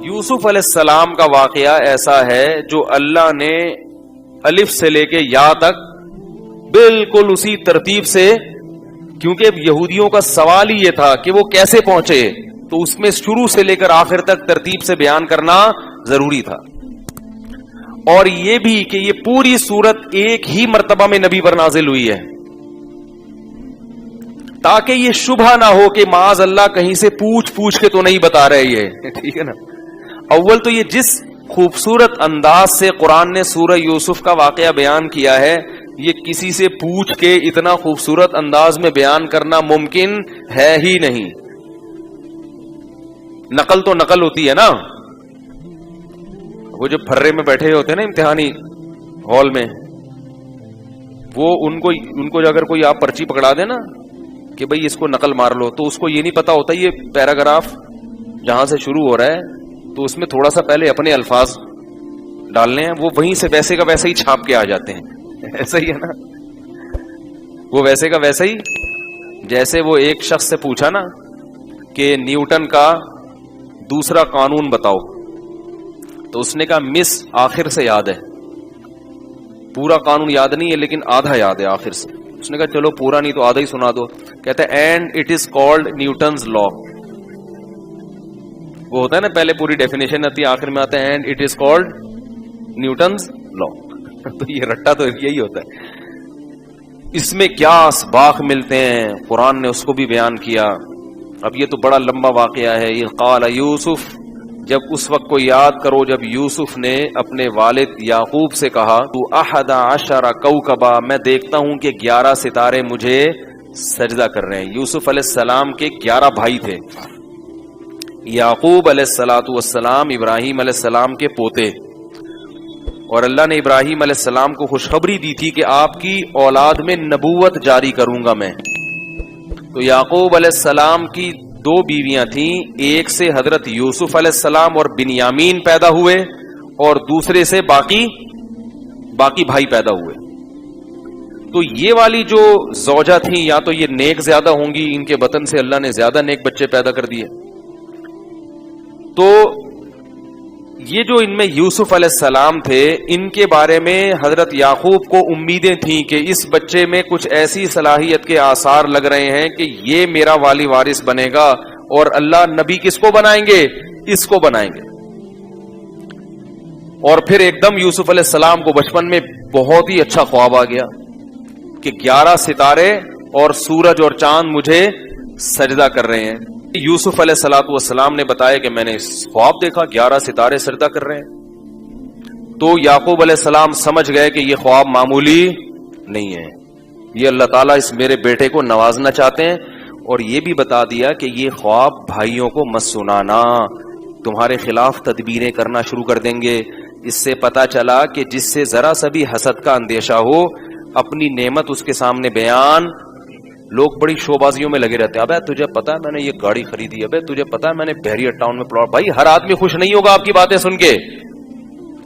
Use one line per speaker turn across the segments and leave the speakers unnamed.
یوسف علیہ السلام کا واقعہ ایسا ہے جو اللہ نے الف سے لے کے یا تک بالکل اسی ترتیب سے، کیونکہ یہودیوں کا سوال ہی یہ تھا کہ وہ کیسے پہنچے، تو اس میں شروع سے لے کر آخر تک ترتیب سے بیان کرنا ضروری تھا. اور یہ بھی کہ یہ پوری سورت ایک ہی مرتبہ میں نبی پر نازل ہوئی ہے، تاکہ یہ شبہ نہ ہو کہ معاذ اللہ کہیں سے پوچھ کے تو نہیں بتا رہے یہ. ٹھیک ہے نا. اول تو یہ جس خوبصورت انداز سے قرآن نے سورہ یوسف کا واقعہ بیان کیا ہے، یہ کسی سے پوچھ کے اتنا خوبصورت انداز میں بیان کرنا ممکن ہے ہی نہیں. نقل تو نقل ہوتی ہے نا. وہ جو پھرے میں بیٹھے ہوتے ہیں نا امتحانی ہال میں، وہ ان کو اگر کوئی آپ پرچی پکڑا دے نا کہ بھئی اس کو نقل مار لو، تو اس کو یہ نہیں پتا ہوتا یہ پیراگراف جہاں سے شروع ہو رہا ہے تو اس میں تھوڑا سا پہلے اپنے الفاظ ڈالنے ہیں، وہ وہیں سے ویسے کا ویسے ہی چھاپ کے آ جاتے ہیں. ایسا ہی ہے نا. وہ ویسے کا ویسے ہی، جیسے وہ ایک شخص سے پوچھا نا کہ نیوٹن کا دوسرا قانون بتاؤ، تو اس نے کہا مس آخر سے یاد ہے، پورا قانون یاد نہیں ہے لیکن آدھا یاد ہے آخر سے. اس نے کہا چلو پورا نہیں تو آدھا ہی سنا دو. کہتا ہے and it is called Newton's law. وہ ہوتا ہے نا پہلے پوری ڈیفینیشن آتی ہے، آخر میں آتا ہے and it is called Newton's law. تو یہ رٹا تو یہی ہوتا ہے. اس میں کیا اسباق ملتے ہیں قرآن نے اس کو بھی بیان کیا. اب یہ تو بڑا لمبا واقعہ ہے. یہ قال یوسف، جب اس وقت کو یاد کرو جب یوسف نے اپنے والد یعقوب سے کہا تو 11 کوکبا، میں دیکھتا ہوں کہ 11 ستارے مجھے سجدہ کر رہے ہیں. یوسف علیہ السلام کے 11 بھائی تھے. یعقوب علیہ السلام ابراہیم علیہ السلام کے پوتے، اور اللہ نے ابراہیم علیہ السلام کو خوشخبری دی تھی کہ آپ کی اولاد میں نبوت جاری کروں گا میں. تو یعقوب علیہ السلام کی 2 بیویاں تھیں، ایک سے حضرت یوسف علیہ السلام اور بنیامین پیدا ہوئے، اور دوسرے سے باقی بھائی پیدا ہوئے. تو یہ والی جو زوجہ تھیں یا تو یہ نیک زیادہ ہوں گی، ان کے بطن سے اللہ نے زیادہ نیک بچے پیدا کر دیے. تو یہ جو ان میں یوسف علیہ السلام تھے، ان کے بارے میں حضرت یعقوب کو امیدیں تھیں کہ اس بچے میں کچھ ایسی صلاحیت کے آثار لگ رہے ہیں کہ یہ میرا والی وارث بنے گا، اور اللہ نبی کس کو بنائیں گے؟ اس کو بنائیں گے. اور پھر ایک دم یوسف علیہ السلام کو بچپن میں بہت ہی اچھا خواب آ گیا کہ 11 ستارے اور سورج اور چاند مجھے سجدہ کر رہے ہیں. یوسف علیہ السلام نے بتایا کہ میں نے خواب دیکھا 11 ستارے سجدہ کر رہے ہیں. تو یعقوب علیہ السلام سمجھ گئے کہ یہ خواب معمولی نہیں ہے، یہ اللہ تعالیٰ اس میرے بیٹے کو نوازنا چاہتے ہیں. اور یہ بھی بتا دیا کہ یہ خواب بھائیوں کو مت سنانا، تمہارے خلاف تدبیریں کرنا شروع کر دیں گے. اس سے پتا چلا کہ جس سے ذرا سا بھی حسد کا اندیشہ ہو، اپنی نعمت اس کے سامنے بیان. لوگ بڑی شو بازیوں میں لگے رہتے ہیں، ابے تجھے پتا ہے میں نے یہ گاڑی خریدی، ابے تجھے پتا ہے میں نے بحریہ ٹاؤن میں پلاٹ. بھائی ہر آدمی خوش نہیں ہوگا آپ کی باتیں سن کے.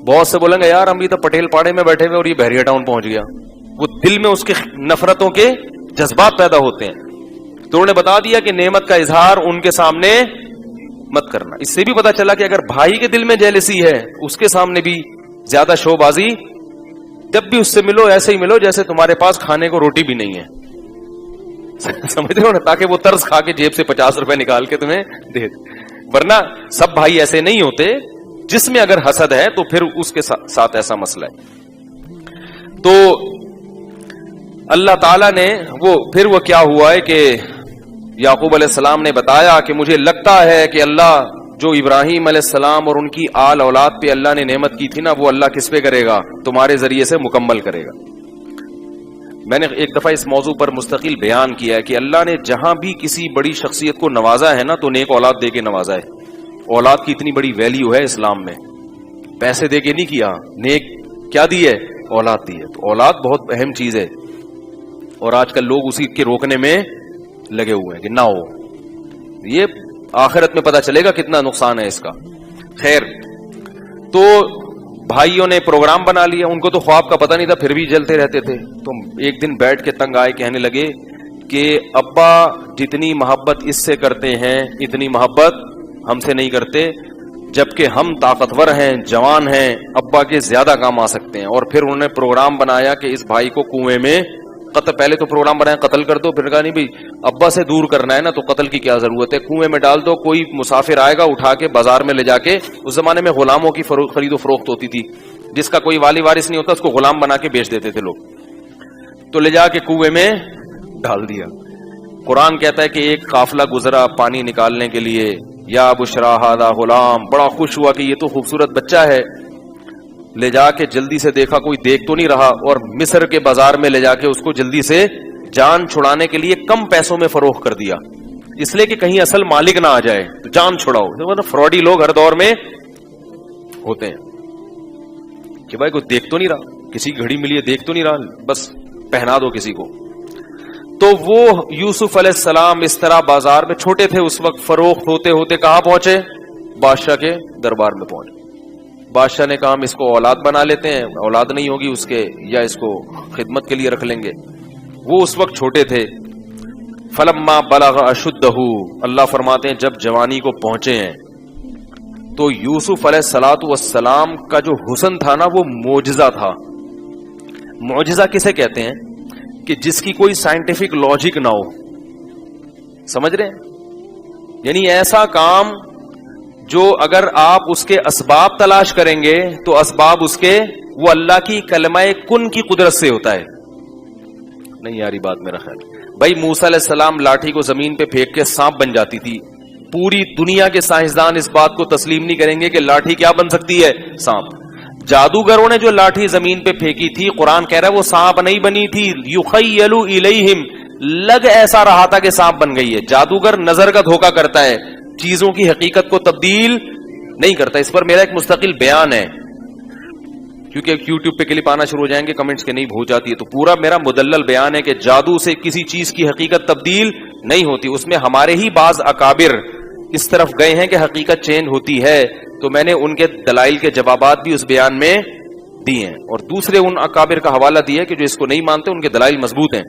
بہت سے بولیں گے یار ہم بھی تو پٹیل پاڑے میں بیٹھے ہوئے اور یہ بحریہ ٹاؤن پہنچ گیا. وہ دل میں اس کے نفرتوں کے جذبات پیدا ہوتے ہیں. تو انہوں نے بتا دیا کہ نعمت کا اظہار ان کے سامنے مت کرنا. اس سے بھی پتا چلا کہ اگر بھائی کے دل میں جیلسی ہے، اس کے سامنے بھی زیادہ شو بازی، جب بھی اس سے ملو ایسے ہی ملو جیسے تمہارے پاس کھانے کو روٹی بھی نہیں ہے. سمجھتے ہو نا، تاکہ وہ طرز کھا کے جیب سے 50 روپے نکال کے تمہیں دے دے. ورنہ سب بھائی ایسے نہیں ہوتے. جس میں اگر حسد ہے تو پھر اس کے ساتھ ایسا مسئلہ ہے. تو اللہ تعالیٰ نے وہ کیا ہوا ہے کہ یعقوب علیہ السلام نے بتایا کہ مجھے لگتا ہے کہ اللہ جو ابراہیم علیہ السلام اور ان کی آل اولاد پہ اللہ نے نعمت کی تھی نا، وہ اللہ کس پہ کرے گا؟ تمہارے ذریعے سے مکمل کرے گا. میں نے ایک دفعہ اس موضوع پر مستقل بیان کیا ہے کہ اللہ نے جہاں بھی کسی بڑی شخصیت کو نوازا ہے نا، تو نیک اولاد دے کے نوازا ہے. اولاد کی اتنی بڑی ویلیو ہے اسلام میں، پیسے دے کے نہیں کیا. نیک کیا دی ہے؟ اولاد دی ہے. تو اولاد بہت اہم چیز ہے، اور آج کل لوگ اسی کے روکنے میں لگے ہوئے ہیں کہ نہ ہو. یہ آخرت میں پتا چلے گا کتنا نقصان ہے اس کا. خیر، تو بھائیوں نے پروگرام بنا لیا. ان کو تو خواب کا پتہ نہیں تھا، پھر بھی جلتے رہتے تھے. تو ایک دن بیٹھ کے تنگ آئے، کہنے لگے کہ ابا جتنی محبت اس سے کرتے ہیں اتنی محبت ہم سے نہیں کرتے. جبکہ ہم طاقتور ہیں، جوان ہیں، ابا کے زیادہ کام آ سکتے ہیں. اور پھر انہوں نے پروگرام بنایا کہ اس بھائی کو کنویں میں قتل، پہلے تو پروگرام بنایا قتل کر دو، پھر کہا نہیں بھائی ابا سے دور کرنا ہے نا تو قتل کی کیا ضرورت ہے، کنویں میں ڈال دو، کوئی مسافر آئے گا اٹھا کے بازار میں لے جا کے. اس زمانے میں غلاموں کی خرید و فروخت ہوتی تھی، جس کا کوئی والی وارث نہیں ہوتا اس کو غلام بنا کے بیچ دیتے تھے لوگ، تو لے جا کے کنویں میں ڈال دیا. قرآن کہتا ہے کہ ایک قافلہ گزرا پانی نکالنے کے لیے، یا بشرا ھذا غلام، بڑا خوش ہوا کہ یہ تو خوبصورت بچہ ہے. لے جا کے جلدی سے دیکھا کوئی دیکھ تو نہیں رہا، اور مصر کے بازار میں لے جا کے اس کو جلدی سے جان چھڑانے کے لیے کم پیسوں میں فروخت کر دیا، اس لیے کہ کہیں اصل مالک نہ آ جائے تو جان چھڑاؤ. فراڈی لوگ ہر دور میں ہوتے ہیں کہ بھائی کوئی دیکھ تو نہیں رہا، کسی کی گھڑی ملی ہے دیکھ تو نہیں رہا، بس پہنا دو کسی کو. تو وہ یوسف علیہ السلام اس طرح بازار میں چھوٹے تھے اس وقت، فروخت ہوتے ہوتے کہاں پہنچے؟ بادشاہ کے دربار میں پہنچے. بادشاہ نے کہا ہم اس کو اولاد بنا لیتے ہیں، اولاد نہیں ہوگی اس کے، یا اس کو خدمت کے لیے رکھ لیں گے. وہ اس وقت چھوٹے تھے. فلما بلغ اشدہ، اللہ فرماتے ہیں جب جوانی کو پہنچے ہیں تو یوسف علیہ الصلوۃ والسلام کا جو حسن تھا نا وہ معجزہ تھا. معجزہ کسے کہتے ہیں؟ کہ جس کی کوئی سائنٹیفک لاجک نہ ہو. سمجھ رہے ہیں؟ یعنی ایسا کام جو اگر آپ اس کے اسباب تلاش کریں گے تو اسباب اس کے وہ اللہ کی کلمہ کن کی قدرت سے ہوتا ہے. نہیں یاری بات میرا خیال. بھائی موسیٰ علیہ السلام لاٹھی کو زمین پہ پھینک کے سانپ بن جاتی تھی. پوری دنیا کے سائنسدان اس بات کو تسلیم نہیں کریں گے کہ لاٹھی کیا بن سکتی ہے؟ سانپ. جادوگروں نے جو لاٹھی زمین پہ پھینکی تھی قرآن کہہ رہا ہے وہ سانپ نہیں بنی تھی. یخیل الیہم، لگ ایسا رہا تھا کہ سانپ بن گئی ہے. جادوگر نظر کا دھوکہ کرتا ہے، چیزوں کی حقیقت کو تبدیل نہیں کرتا. اس پر میرا ایک مستقل بیان ہے، کیونکہ یوٹیوب پہ کلپ آنا شروع ہو جائیں گے کمنٹس کے نہیں ہو جاتی ہے، تو پورا میرا مدلل بیان ہے کہ جادو سے کسی چیز کی حقیقت تبدیل نہیں ہوتی. اس میں ہمارے ہی بعض اکابر اس طرف گئے ہیں کہ حقیقت چینج ہوتی ہے، تو میں نے ان کے دلائل کے جوابات بھی اس بیان میں دیے ہیں، اور دوسرے ان اکابر کا حوالہ دیا کہ جو اس کو نہیں مانتے ان کے دلائل مضبوط ہیں.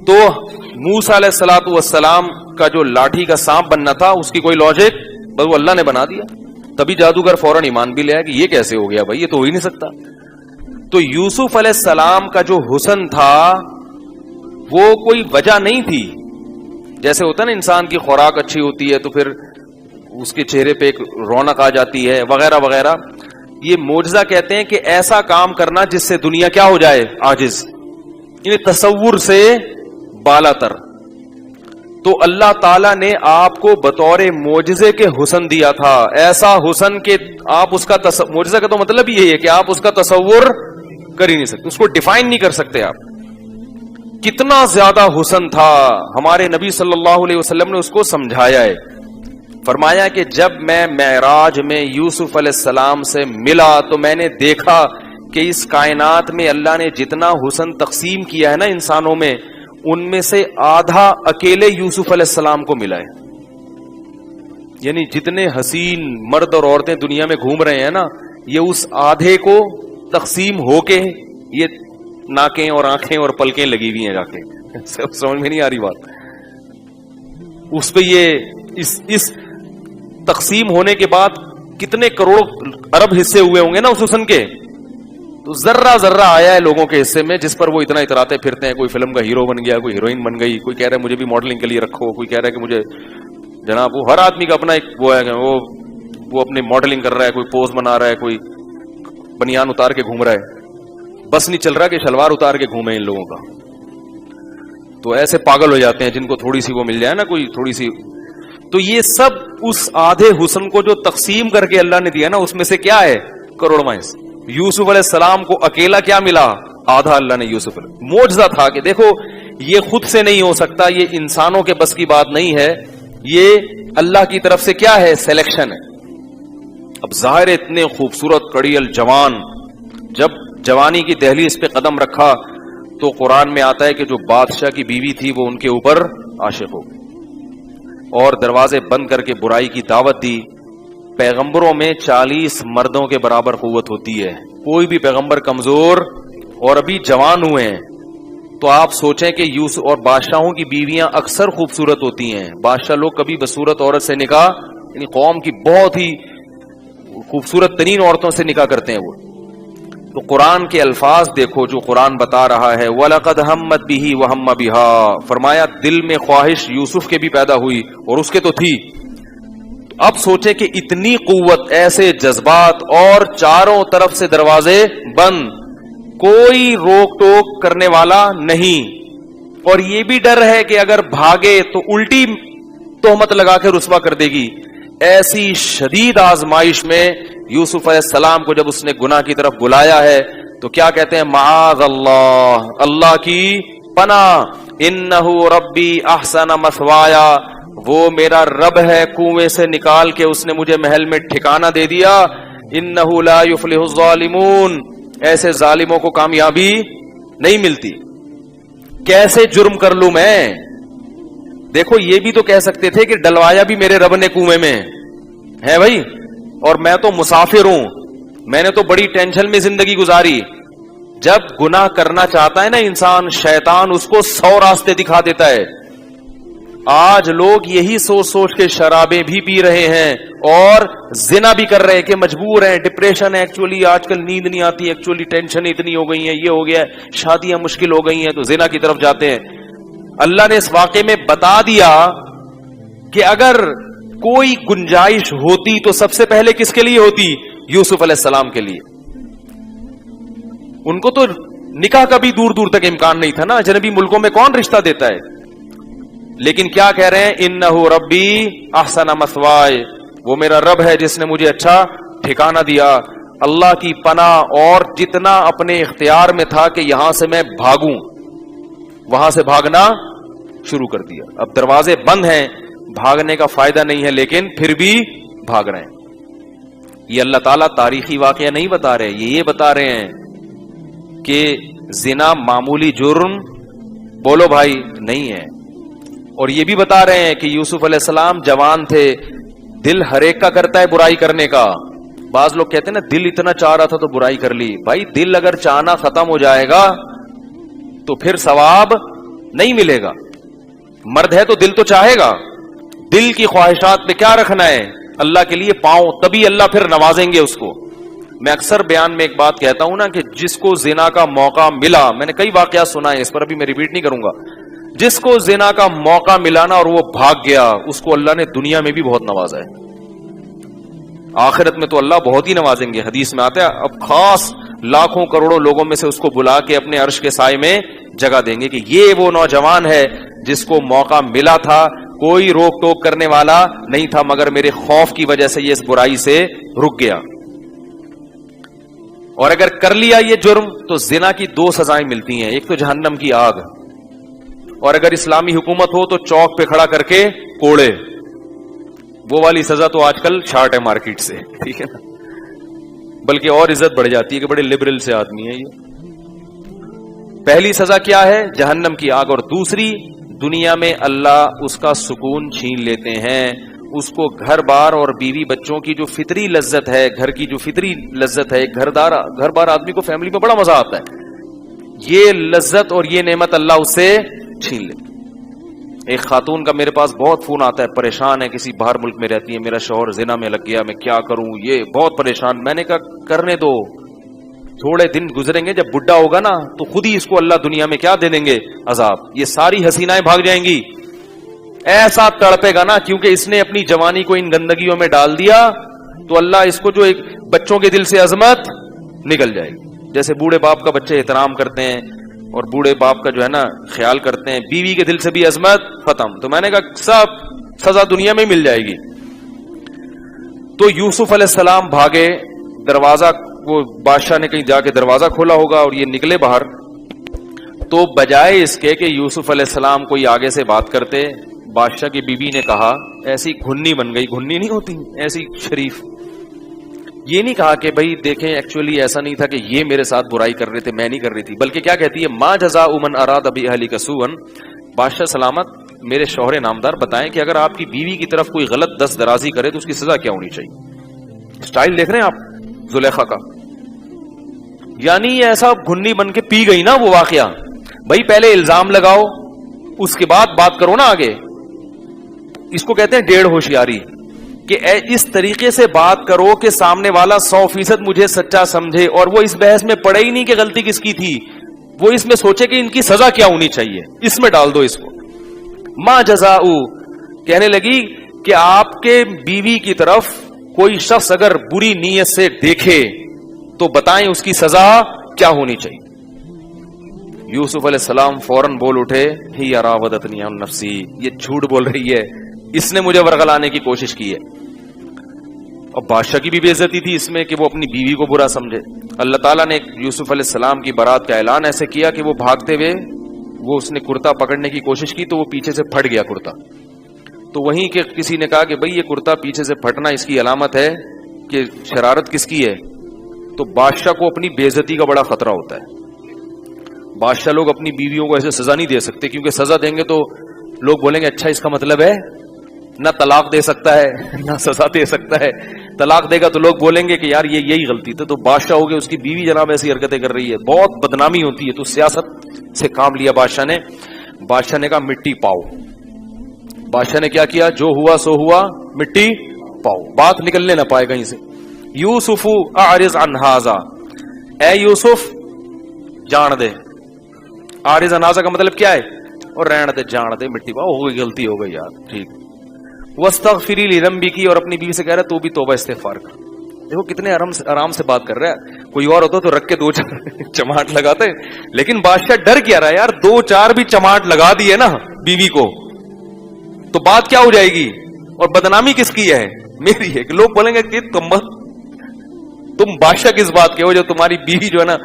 تو موسیٰ علیہ الصلوۃ والسلام کا جو لاٹھی کا سانپ بننا تھا اس کی کوئی لاجک بس وہ اللہ نے بنا دیا. تبھی جادوگر فوراً ایمان بھی لیا کہ یہ کیسے ہو گیا بھائی، یہ تو ہو ہی نہیں سکتا. تو یوسف علیہ السلام کا جو حسن تھا وہ کوئی وجہ نہیں تھی. جیسے ہوتا ہے نا انسان کی خوراک اچھی ہوتی ہے تو پھر اس کے چہرے پہ ایک رونق آ جاتی ہے وغیرہ وغیرہ. یہ معجزہ کہتے ہیں کہ ایسا کام کرنا جس سے دنیا کیا ہو جائے؟ عاجز، یعنی تصور سے بالا تر. تو اللہ تعالیٰ نے آپ کو بطور معجزے کے حسن دیا تھا، ایسا حسن کہ آپ اس کا معجزہ کا تو مطلب یہی ہے کہ آپ اس کا تصور کر ہی نہیں سکتے، اس کو ڈیفائن نہیں کر سکتے آپ. کتنا زیادہ حسن تھا. ہمارے نبی صلی اللہ علیہ وسلم نے اس کو سمجھایا ہے. فرمایا کہ جب میں معراج میں یوسف علیہ السلام سے ملا تو میں نے دیکھا کہ اس کائنات میں اللہ نے جتنا حسن تقسیم کیا ہے نا انسانوں میں، ان میں سے آدھا اکیلے یوسف علیہ السلام کو ملا ہے. یعنی جتنے حسین مرد اور عورتیں دنیا میں گھوم رہے ہیں نا، یہ اس آدھے کو تقسیم ہو کے یہ ناکیں اور آنکھیں اور پلکیں لگی ہوئی ہیں جا کے. سمجھ میں نہیں آ رہی بات؟ اس پہ یہ اس تقسیم ہونے کے بعد کتنے کروڑ ارب حصے ہوئے ہوں گے نا اس حسن کے. تو ذرہ ذرہ آیا ہے لوگوں کے حصے میں جس پر وہ اتنا اتراتے پھرتے ہیں. کوئی فلم کا ہیرو بن گیا، کوئی ہیروئن بن گئی، کوئی کہہ رہا ہے مجھے بھی ماڈلنگ کے لیے رکھو، کوئی کہہ رہا ہے کہ مجھے جناب. وہ ہر آدمی کا اپنا ایک وہ ہے کہ وہ اپنی ماڈلنگ کر رہا ہے، کوئی پوز بنا رہا ہے، کوئی بنیان اتار کے گھوم رہا ہے. بس نہیں چل رہا کہ شلوار اتار کے گھومے ان لوگوں کا. تو ایسے پاگل ہو جاتے ہیں جن کو تھوڑی سی وہ مل جائے نا، کوئی تھوڑی سی. تو یہ سب اس آدھے حسن کو جو تقسیم کر کے اللہ نے دیا نا، اس میں سے کیا ہے؟ کروڑواں حصہ. یوسف علیہ السلام کو اکیلا کیا ملا؟ آدھا اللہ نے یوسف علیہ. معجزہ تھا کہ دیکھو یہ خود سے نہیں ہو سکتا، یہ انسانوں کے بس کی بات نہیں ہے، یہ اللہ کی طرف سے کیا ہے؟ سلیکشن ہے. اب ظاہر اتنے خوبصورت کڑیل جوان جب جوانی کی دہلیز پہ قدم رکھا تو قرآن میں آتا ہے کہ جو بادشاہ کی بیوی تھی وہ ان کے اوپر عاشق ہو گئی اور دروازے بند کر کے برائی کی دعوت دی. پیغمبروں میں 40 مردوں کے برابر قوت ہوتی ہے. کوئی بھی پیغمبر کمزور اور ابھی جوان ہوئے ہیں. تو آپ سوچیں کہ یوسف اور بادشاہوں کی بیویاں اکثر خوبصورت ہوتی ہیں. بادشاہ لوگ کبھی بصورت عورت سے نکاح یعنی قوم کی بہت ہی خوبصورت ترین عورتوں سے نکاح کرتے ہیں وہ. تو قرآن کے الفاظ دیکھو جو قرآن بتا رہا ہے. وَلَقَدْ هَمَّتْ بِهِ وَهَمَّ بِهَا, فرمایا دل میں خواہش یوسف کے بھی پیدا ہوئی اور اس کے تو تھی. اب سوچیں کہ اتنی قوت, ایسے جذبات اور چاروں طرف سے دروازے بند, کوئی روک ٹوک کرنے والا نہیں, اور یہ بھی ڈر ہے کہ اگر بھاگے تو الٹی تہمت لگا کے رسوا کر دے گی. ایسی شدید آزمائش میں یوسف علیہ السلام کو جب اس نے گناہ کی طرف بلایا ہے تو کیا کہتے ہیں؟ معاذ اللہ, اللہ کی پناہ, انہ ربی احسن مثوایا, وہ میرا رب ہے کنویں سے نکال کے اس نے مجھے محل میں ٹھکانہ دے دیا. انہ لا یفلح الظالمون, ایسے ظالموں کو کامیابی نہیں ملتی. کیسے جرم کر لوں میں؟ دیکھو یہ بھی تو کہہ سکتے تھے کہ ڈلوایا بھی میرے رب نے کنویں میں ہے بھائی, اور میں تو مسافر ہوں, میں نے تو بڑی ٹینشن میں زندگی گزاری. جب گناہ کرنا چاہتا ہے نا انسان, شیطان اس کو 100 راستے دکھا دیتا ہے. آج لوگ یہی سوچ سوچ کے شرابیں بھی پی رہے ہیں اور زنا بھی کر رہے ہیں کہ مجبور ہیں, ڈپریشن ہے, ایکچولی آج کل نیند نہیں آتی, ایکچولی ٹینشن اتنی ہو گئی ہیں, یہ ہو گیا ہے, شادیاں مشکل ہو گئی ہیں, تو زنا کی طرف جاتے ہیں. اللہ نے اس واقعے میں بتا دیا کہ اگر کوئی گنجائش ہوتی تو سب سے پہلے کس کے لیے ہوتی؟ یوسف علیہ السلام کے لیے. ان کو تو نکاح کا بھی دور دور تک امکان نہیں تھا نا, اجنبی ملکوں میں کون رشتہ دیتا ہے. لیکن کیا کہہ رہے ہیں؟ انہ ربی احسن مثوائے, وہ میرا رب ہے جس نے مجھے اچھا ٹھکانہ دیا. اللہ کی پناہ, اور جتنا اپنے اختیار میں تھا کہ یہاں سے میں بھاگوں, وہاں سے بھاگنا شروع کر دیا. اب دروازے بند ہیں, بھاگنے کا فائدہ نہیں ہے, لیکن پھر بھی بھاگ رہے ہیں. یہ اللہ تعالیٰ تاریخی واقعہ نہیں بتا رہے, یہ بتا رہے ہیں کہ زنا معمولی جرم بولو بھائی نہیں ہے. اور یہ بھی بتا رہے ہیں کہ یوسف علیہ السلام جوان تھے, دل ہر ایک کا کرتا ہے برائی کرنے کا. بعض لوگ کہتے ہیں نا دل اتنا چاہ رہا تھا تو برائی کر لی. بھائی دل اگر چاہنا ختم ہو جائے گا تو پھر ثواب نہیں ملے گا. مرد ہے تو دل تو چاہے گا, دل کی خواہشات پہ کیا رکھنا ہے؟ اللہ کے لیے پاؤں, تبھی اللہ پھر نوازیں گے اس کو. میں اکثر بیان میں ایک بات کہتا ہوں نا کہ جس کو زنا کا موقع ملا, میں نے کئی واقعات سنا ہے, اس پر ابھی میں ریپیٹ نہیں کروں گا, جس کو زنا کا موقع ملا نا اور وہ بھاگ گیا, اس کو اللہ نے دنیا میں بھی بہت نوازا ہے, آخرت میں تو اللہ بہت ہی نوازیں گے. حدیث میں آتا ہے اب خاص لاکھوں کروڑوں لوگوں میں سے اس کو بلا کے اپنے عرش کے سائے میں جگہ دیں گے کہ یہ وہ نوجوان ہے جس کو موقع ملا تھا, کوئی روک ٹوک کرنے والا نہیں تھا, مگر میرے خوف کی وجہ سے یہ اس برائی سے رک گیا. اور اگر کر لیا یہ جرم تو زنا کی 2 سزائیں ملتی ہیں, ایک تو جہنم کی آگ, اور اگر اسلامی حکومت ہو تو چوک پہ کھڑا کر کے کوڑے. وہ والی سزا تو آج کل شارٹ ہے مارکیٹ سے, ٹھیک ہے نا, بلکہ اور عزت بڑھ جاتی ہے کہ بڑے لبرل سے آدمی ہے یہ. پہلی سزا کیا ہے؟ جہنم کی آگ. اور دوسری, دنیا میں اللہ اس کا سکون چھین لیتے ہیں, اس کو گھر بار اور بیوی بچوں کی جو فطری لذت ہے, گھر کی جو فطری لذت ہے, گھر بار آدمی کو فیملی میں بڑا مزہ آتا ہے, یہ لذت اور یہ نعمت اللہ اس سے چھین لے. ایک خاتون کا میرے پاس بہت فون آتا ہے, پریشان ہے, کسی باہر ملک میں رہتی ہے, میرا شوہر زنا میں لگ گیا, میں کیا کروں, یہ بہت پریشان. میں نے کہا کرنے دو, تھوڑے دن گزریں گے, جب بڈھا ہوگا نا تو خود ہی اس کو اللہ دنیا میں کیا دے دیں گے؟ عذاب. یہ ساری حسینائیں بھاگ جائیں گی, ایسا تڑپے گا نا, کیونکہ اس نے اپنی جوانی کو ان گندگیوں میں ڈال دیا, تو اللہ اس کو جو ایک بچوں کے دل سے عظمت نکل جائے گی. جیسے بوڑھے باپ کا بچے احترام کرتے ہیں اور بوڑھے باپ کا جو ہے نا خیال کرتے ہیں, بیوی کے دل سے بھی عظمت ختم. تو میں نے کہا سب سزا دنیا میں مل جائے گی. تو یوسف علیہ السلام بھاگے, دروازہ وہ بادشاہ نے کہیں جا کے دروازہ کھولا ہوگا اور یہ نکلے باہر. تو بجائے اس کے کہ یوسف علیہ السلام کوئی آگے سے بات کرتے, بادشاہ کی بیوی نے کہا, ایسی گھنی بن گئی, گھنی نہیں ہوتی ایسی شریف, یہ نہیں کہا کہ بھئی دیکھیں ایکچولی ایسا نہیں تھا کہ یہ میرے ساتھ برائی کر رہے تھے, میں نہیں کر رہی تھی, بلکہ کیا کہتی ہے, ما جزاء من اراد باہلک سوءا, بادشاہ سلامت میرے شوہر نامدار بتائیں کہ اگر آپ کی بیوی کی طرف کوئی غلط دست درازی کرے تو اس کی سزا کیا ہونی چاہیے. اسٹائل دیکھ رہے ہیں آپ زلیخا کا, یعنی ایسا گھنی بن کے پی گئی نا وہ واقعہ. بھائی پہلے الزام لگاؤ, اس کے بعد بات کرو نا آگے. اس کو کہتے ہیں 1.5 ہوشیاری. کہ اس طریقے سے بات کرو کہ سامنے والا 100% مجھے سچا سمجھے اور وہ اس بحث میں پڑے ہی نہیں کہ غلطی کس کی تھی, وہ اس میں سوچے کہ ان کی سزا کیا ہونی چاہیے, اس میں ڈال دو اس کو. ما جزاؤ, کہنے لگی کہ آپ کے بیوی کی طرف کوئی شخص اگر بری نیت سے دیکھے تو بتائیں اس کی سزا کیا ہونی چاہیے. یوسف علیہ السلام فوراً بول اٹھے, ہی راودتنی عن نفسی, یہ جھوٹ بول رہی ہے, اس نے مجھے ورغلانے کی کوشش کی ہے. اور بادشاہ کی بھی بے عزتی تھی اس میں کہ وہ اپنی بیوی کو برا سمجھے. اللہ تعالیٰ نے یوسف علیہ السلام کی برات کا اعلان ایسے کیا کہ وہ بھاگتے ہوئے, وہ اس نے کرتا پکڑنے کی کوشش کی تو وہ پیچھے سے پھٹ گیا کرتا. تو وہیں کہ کسی نے کہا کہ بھئی یہ کرتا پیچھے سے پھٹنا اس کی علامت ہے کہ شرارت کس کی ہے. تو بادشاہ کو اپنی بے عزتی کا بڑا خطرہ ہوتا ہے. بادشاہ لوگ اپنی بیویوں کو ایسے سزا نہیں دے سکتے, کیونکہ سزا دیں گے تو لوگ بولیں گے اچھا اس کا مطلب ہے نہ طلاق دے سکتا ہے نہ سزا دے سکتا ہے. طلاق دے گا تو لوگ بولیں گے کہ یار یہ یہی غلطی تھی. تو بادشاہ ہو گیا, اس کی بیوی جناب ایسی حرکتیں کر رہی ہے, بہت بدنامی ہوتی ہے. تو سیاست سے کام لیا بادشاہ نے. بادشاہ نے کہا مٹی پاؤ. بادشاہ نے کیا کیا, جو ہوا سو ہوا, مٹی پاؤ, بات نکلنے نہ پائے کہیں سے. یوسف اعرض عن ھذا, اے یوسف جان دے. اعرض عن ھذا کا مطلب کیا ہے, اور رہن دے, جان دے, مٹی پاؤ, ہو گئی غلطی ہو گئی یار, ٹھیک. واستغفری لذنبک, اور اپنی بیوی سے کہہ رہا ہے تو بھی توبہ استغفار کر. دیکھو کتنے آرام سے بات کر رہا ہے. کوئی اور ہوتا تو رکھ کے 2-4 چماٹ لگاتے, لیکن بادشاہ ڈر کیا رہا ہے یار, 2-4 بھی چماٹ لگا دیے نا بیوی کو تو بات کیا ہو جائے گی, اور بدنامی کس کی ہے, میری ہے. کہ لوگ بولیں گے کہ تم بادشاہ کس بات کے ہو جو تمہاری بیوی جو ہے نا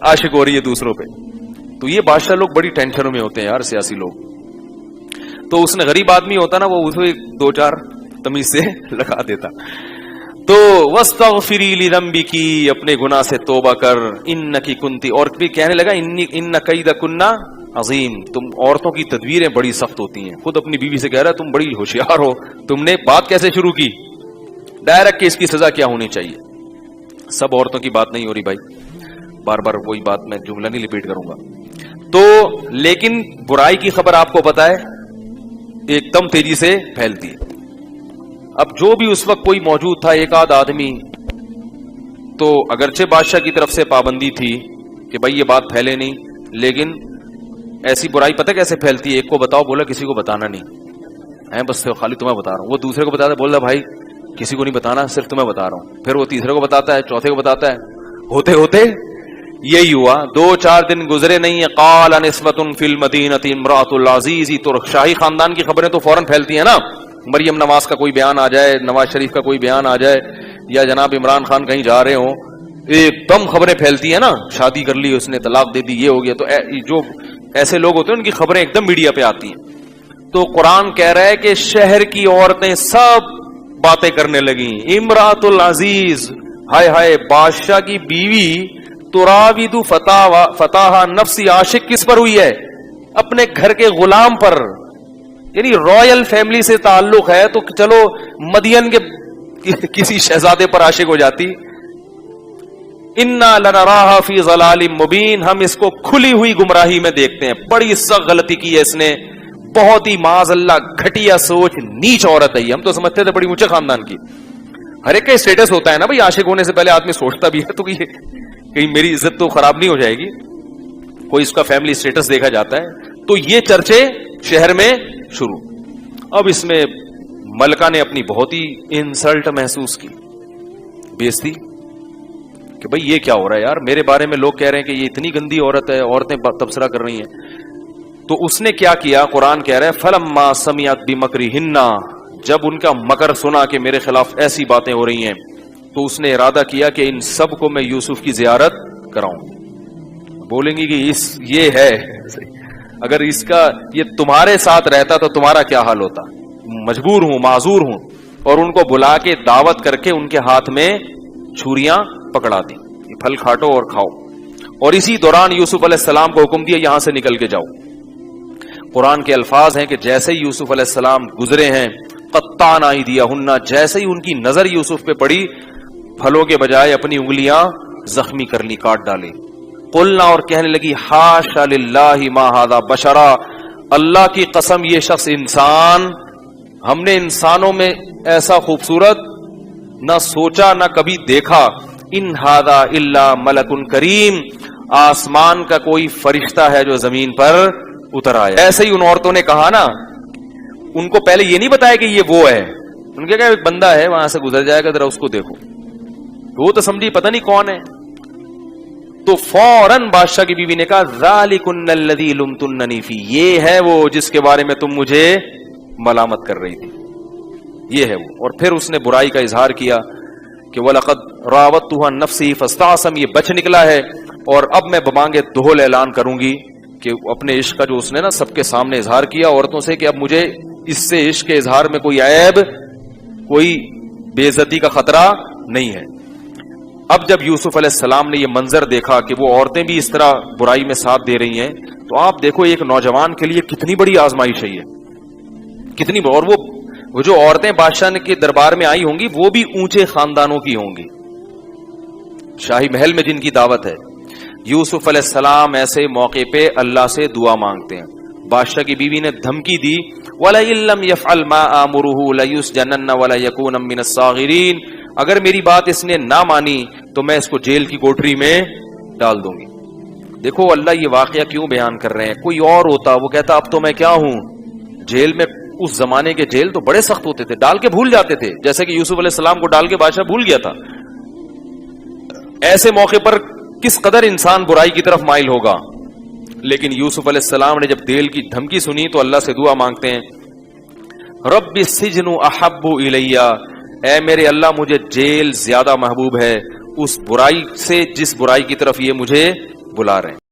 عاشق ہو رہی ہے دوسروں پہ. تو یہ بادشاہ لوگ بڑی ٹینشنوں میں ہوتے ہیں یار, سیاسی لوگ. تو اس نے غریب آدمی ہوتا نا, وہ اسے 2-4 تمیز سے لگا دیتا. تو واستغفری لذنبک, اپنے گناہ سے توبہ کر, انکی کنتی, اور بھی کہنے لگا ان کیدکن عظیم, تم عورتوں کی تدبیریں بڑی سخت ہوتی ہیں. خود اپنی بیوی سے کہہ رہا ہے تم بڑی ہوشیار ہو, تم نے بات کیسے شروع کی ڈائریکٹ کہ اس کی سزا کیا ہونی چاہیے. سب عورتوں کی بات نہیں ہو رہی بھائی, بار بار وہی بات میں جملہ نہیں ریپیٹ کروں گا. تو لیکن برائی کی خبر آپ کو پتا ہے ایک دم تیزی سے پھیلتی ہے. اب جو بھی اس وقت کوئی موجود تھا, ایک آدھ آدمی, تو اگرچہ بادشاہ کی طرف سے پابندی تھی کہ بھائی یہ بات پھیلے نہیں, لیکن ایسی برائی پتہ کیسے پھیلتی ہے, ایک کو بتاؤ, بولا کسی کو بتانا نہیں ہے, بس خالی تمہیں بتا رہا ہوں. وہ دوسرے کو بتاتا ہے, بولتا بھائی کسی کو نہیں بتانا, صرف تمہیں بتا رہا ہوں. پھر وہ تیسرے کو بتاتا ہے, چوتھے کو بتاتا ہے, ہوتے ہوتے یہی ہوا. 2-4 دن گزرے نہیں. قال نسوۃ فی المدینۃ امرأۃ العزیز, تو شاہی خاندان کی خبریں تو فوراً پھیلتی ہیں نا. مریم نواز کا کوئی بیان آ جائے, نواز شریف کا کوئی بیان آ جائے, یا جناب عمران خان کہیں جا رہے ہوں, ایک دم خبریں پھیلتی ہیں نا. شادی کر لی اس نے, طلاق دے دی, یہ ہو گیا. تو جو ایسے لوگ ہوتے ہیں ان کی خبریں ایک دم میڈیا پہ آتی ہیں. تو قرآن کہہ رہا ہے کہ شہر کی عورتیں سب باتیں کرنے لگیں. امرأۃ العزیز, ہائے ہائے, بادشاہ کی بیوی, تراود فتاحا نفسی, عاشق کس پر ہوئی ہے, اپنے گھر کے غلام پر. یعنی رائل فیملی سے تعلق ہے تو چلو مدین کے کسی شہزادے پر عاشق ہو جاتی. انا لنراھا فی ضلال مبین, ہم اس کو کھلی ہوئی گمراہی میں دیکھتے ہیں. بڑی سخت غلطی کی ہے اس نے, بہت ہی معاذ اللہ گھٹیا سوچ, نیچ عورت ہے. ہم تو سمجھتے تھے بڑی اونچے خاندان کی. ہر ایک کا اسٹیٹس ہوتا ہے نا بھائی, عاشق ہونے سے پہلے آدمی سوچتا بھی ہے تو کہیں میری عزت تو خراب نہیں ہو جائے گی, کوئی اس کا فیملی اسٹیٹس دیکھا جاتا ہے. تو یہ چرچے شہر میں شروع. اب اس میں ملکہ نے اپنی بہت ہی انسلٹ محسوس کی, بےزتی, کہ بھئی یہ کیا ہو رہا ہے یار, میرے بارے میں لوگ کہہ رہے ہیں کہ یہ اتنی گندی عورت ہے, عورتیں تبصرہ کر رہی ہیں. تو اس نے کیا کیا, قرآن کہہ رہا ہے فلما سمعت بمکرہن, جب ان کا مکر سنا کہ میرے خلاف ایسی باتیں ہو رہی ہیں, تو اس نے ارادہ کیا کہ ان سب کو میں یوسف کی زیارت کراؤں. بولیں گی کہ یہ ہے, اگر اس کا یہ تمہارے ساتھ رہتا تو تمہارا کیا حال ہوتا. مجبور ہوں, معذور ہوں. اور ان کو بلا کے دعوت کر کے ان کے ہاتھ میں چھریاں پکڑا دی, پھل کھاٹو اور کھاؤ. اور اسی دوران یوسف علیہ السلام کو حکم دیا یہاں سے نکل کے جاؤ. قرآن کے الفاظ ہیں کہ جیسے ہی یوسف علیہ السلام گزرے ہیں, قطعنا ایدیہن, جیسے ہی ان کی نظر یوسف پہ پڑی, پھلوں کے بجائے اپنی انگلیاں زخمی کر لی, کاٹ ڈالی. قلنا, اور کہنے لگی حاشا للہ ما ھذا بشرا, اللہ کی قسم یہ شخص انسان, ہم نے انسانوں میں ایسا خوبصورت نہ سوچا نہ کبھی دیکھا. ان ھذا الا ملک کریم، آسمان کا کوئی فرشتہ ہے جو زمین پر اتر آیا. ایسے ہی ان عورتوں نے کہا نا، ان کو پہلے یہ نہیں بتایا کہ یہ وہ ہے، ان کے کہا ایک بندہ ہے وہاں سے گزر جائے گا، ذرا اس کو دیکھو. وہ تو سمجھی پتہ نہیں کون ہے. تو فوراً بادشاہ کی بیوی نے کہا ذالکن الذی لمتننی فی، یہ ہے وہ جس کے بارے میں تم مجھے ملامت کر رہی تھی، یہ ہے وہ. اور پھر اس نے برائی کا اظہار کیا کہ وَلَقَدْ رَاوَدتُّهُ عَن نَفْسِهِ فَاسْتَعْصَمَ، یہ بچ نکلا ہے، اور اب میں بمانگے دہل اعلان کروں گی کہ اپنے عشق کا جو اس نے نا سب کے سامنے اظہار کیا عورتوں سے، کہ اب مجھے اس سے عشق کے اظہار میں کوئی عیب، کوئی بے عزتی کا خطرہ نہیں ہے. اب جب یوسف علیہ السلام نے یہ منظر دیکھا کہ وہ عورتیں بھی اس طرح برائی میں ساتھ دے رہی ہیں، تو آپ دیکھو ایک نوجوان کے لیے کتنی بڑی آزمائش ہے یہ، کتنی. اور وہ جو عورتیں بادشاہ کے دربار میں آئی ہوں گی وہ بھی اونچے خاندانوں کی ہوں گی، شاہی محل میں جن کی دعوت ہے. یوسف علیہ السلام ایسے موقع پہ اللہ سے دعا مانگتے ہیں. بادشاہ کی بیوی نے دھمکی دی وَلَئِن لَّمْ يَفْعَلْ مَا آمُرُهُ لَيُسْجَنَنَّ وَلَيَكُونًا مِّنَ الصَّاغِرِينَ، اگر میری بات اس نے نہ مانی تو میں اس کو جیل کی کوٹری میں ڈال دوں گی. دیکھو اللہ یہ واقعہ کیوں بیان کر رہے ہیں. کوئی اور ہوتا وہ کہتا اب تو میں کیا ہوں جیل میں. اس زمانے کے جیل تو بڑے سخت ہوتے تھے، ڈال کے بھول جاتے تھے، جیسے کہ یوسف علیہ السلام کو ڈال کے بادشاہ بھول گیا تھا. ایسے موقع پر کس قدر انسان برائی کی طرف مائل ہوگا. لیکن یوسف علیہ السلام نے جب جیل کی دھمکی سنی تو اللہ سے دعا مانگتے ہیں رب السجن احب الی، اے میرے اللہ مجھے جیل زیادہ محبوب ہے اس برائی سے جس برائی کی طرف یہ مجھے بلا رہے ہیں.